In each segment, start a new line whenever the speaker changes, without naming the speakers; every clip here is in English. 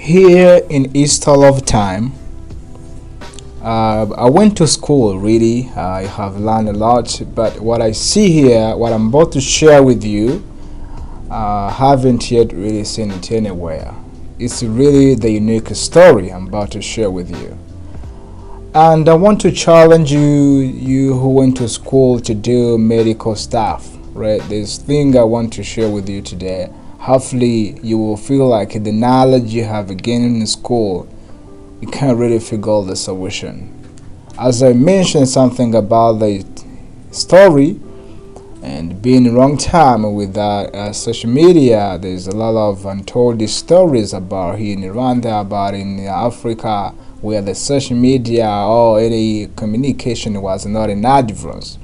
Here in East of time, I went to school really. I have learned a lot, but what I see here, what I'm about to share with you, haven't yet really seen it anywhere. It's really the unique story I'm about to share with you. And I want to challenge you who went to school to do medical stuff, right? This thing I want to share with you today. Hopefully you will feel like the knowledge you have gained in school, you can't really figure out the solution. As I mentioned something about the story and being a long time with social media, there's a lot of untold stories about here in Rwanda, about in Africa, where the social media or any communication was not in advance.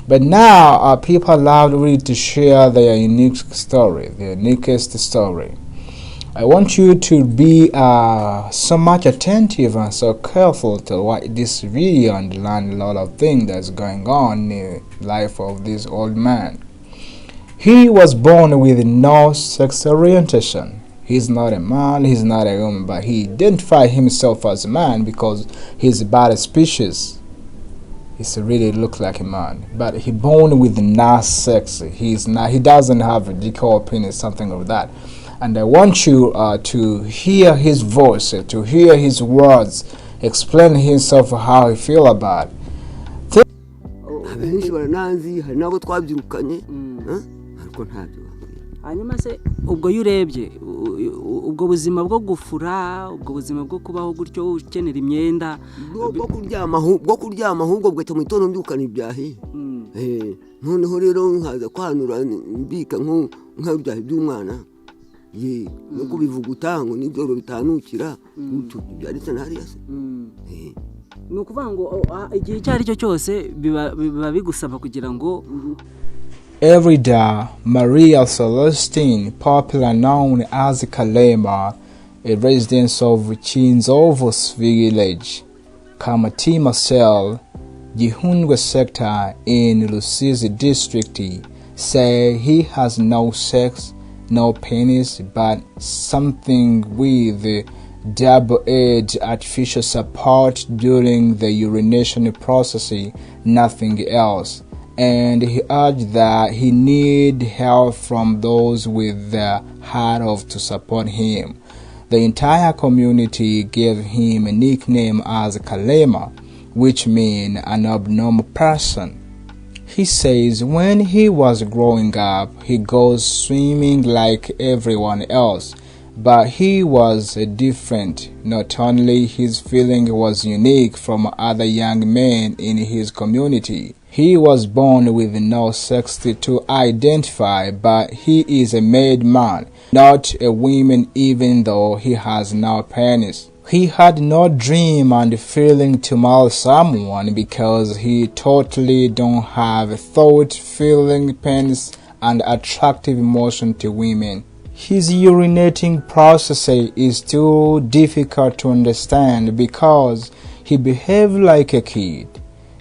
But now people are allowed really to share their unique story, their uniquest story. I want you to be so much attentive and so careful to watch this video and learn a lot of things that's going on in the life of this old man. He was born with no sex orientation. He's not a man, he's not a woman, but he identified himself as a man because he's a bad species. He really looks like a man, but he born with no sex. He doesn't have a decoy penis, something like that. And I want you to hear his voice, to hear his words, explain himself how he feel about it.
hanyuma se ubwo yurebye ubwo buzima bwo gufura ubwo buzima bwo kubaho gutyo ukenera imyenda
bwo kuryama ahubwo bwete mu itono mbyukana ibyahi noneho rero nkaza kwanura mbika nk'ibyahi by'umwana no kubivuga utango n'ibyo bitanukira gutyo byaretse ntari yase
ni ukuvuga ngo igihe cyari cyo cyose biba bigusaba kugira ngo
Every day, Mayira Celestin, popular known as Karema, a resident of Cyinzovu Village, Kamatita Cell, Gihundwe Sector in Rusinzi District, say he has no sex, no penis, but something with double-edged artificial support during the urination process, nothing else. And he urged that he need help from those with the heart of to support him. The entire community gave him a nickname as Karema, which means an abnormal person. He says when he was growing up, he goes swimming like everyone else, but he was different. Not only his feeling was unique from other young men in his community. He was born with no sex to identify, but he is a made man, not a woman, even though he has no penis. He had no dream and feeling to marry someone because he totally don't have thought, feeling, penis, and attractive emotion to women. His urinating process is too difficult to understand because he behaves like a kid.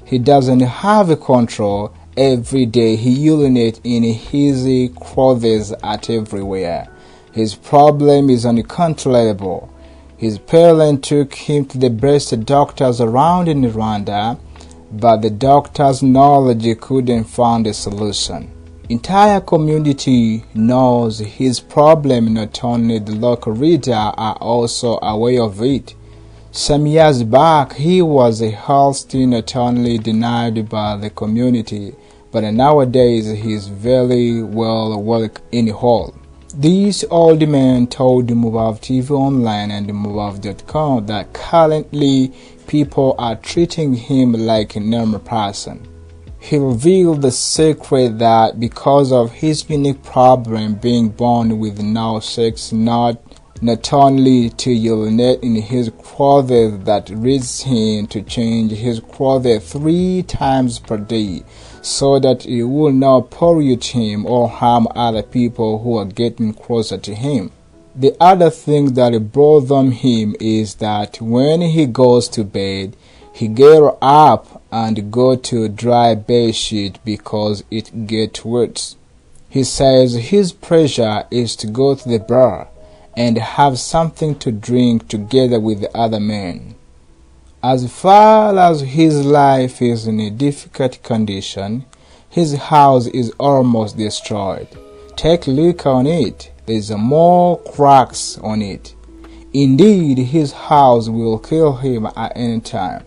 He doesn't have a control. Every day he urinates in his clothes at everywhere. His problem is uncontrollable. His parents took him to the best doctors around in Rwanda, but the doctors' knowledge couldn't find a solution. Entire community knows his problem. Not only the local reader are also aware of it. Some years back, he was a health not only denied by the community, but nowadays he is very well worked in a hall. This old man told Mubav TV Online and Mubav.com that currently people are treating him like a normal person. He revealed the secret that because of his unique problem being born with no sex, not only to urinate in his clothes, that leads him to change his clothes 3 times per day so that it will not pollute him or harm other people who are getting closer to him. The other thing that bothers him is that when he goes to bed, he get up and go to dry bed sheet because it gets wet. He says his pressure is to go to the bar and have something to drink together with the other men. As far as his life is in a difficult condition, his house is almost destroyed. Take a look on it. There is more cracks on it. Indeed, his house will kill him at any time.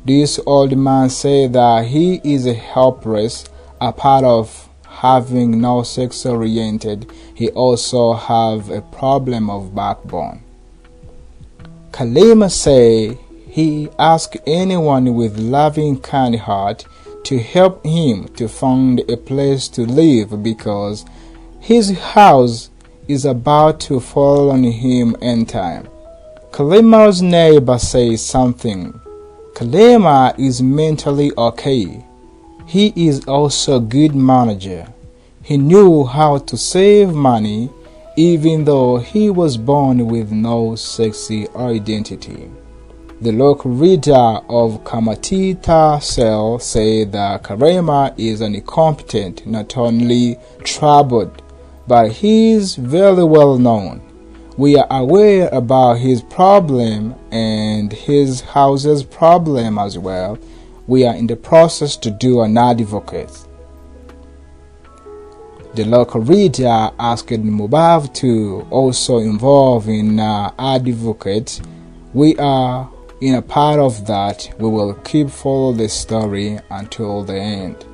This old man said that he is helpless. A part of having no sex oriented, he also have a problem of backbone. Karema said he asked anyone with loving kind heart to help him to find a place to live because his house is about to fall on him in time. Karema's neighbor says something. Karema is mentally okay. He is also a good manager. He knew how to save money even though he was born with no sexy identity. The local leader of Kamatita Cell said that Karema is an incompetent, not only troubled, but he is very well known. We are aware about his problem and his house's problem as well. We are in the process to do an advocate. The local leader asked Mubav to also involve in advocate. We are in a part of that. We will keep follow the story until the end.